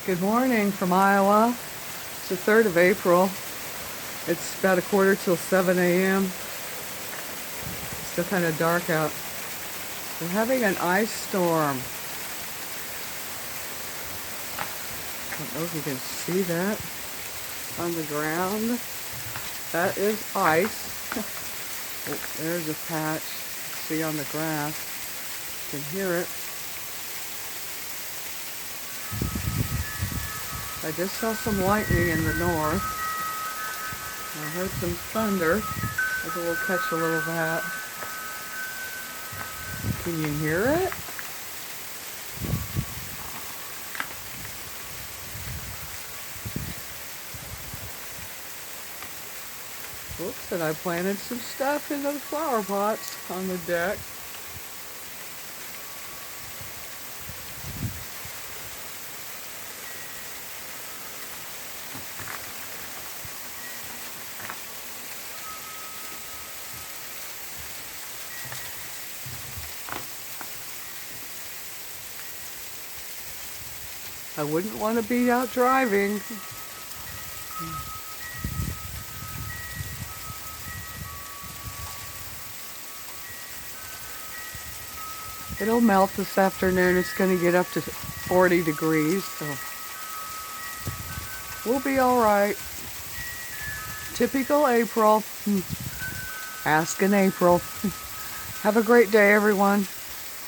Good morning from Iowa. It's the 3rd of April. It's about 7:15 a.m. Still kind of dark out. We're having an ice storm. I don't know if you can see that on the ground. That is ice. Oh, there's a patch. See on the grass. You can hear it. I just saw some lightning in the north. I heard some thunder. Maybe we'll catch a little of that. Can you hear it? Whoops, and I planted some stuff in those flower pots on the deck. I wouldn't want to be out driving. It'll melt this afternoon. It's going to get up to 40 degrees, so we'll be all right. Typical April. Ask in April. Have a great day, everyone.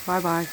Bye-bye.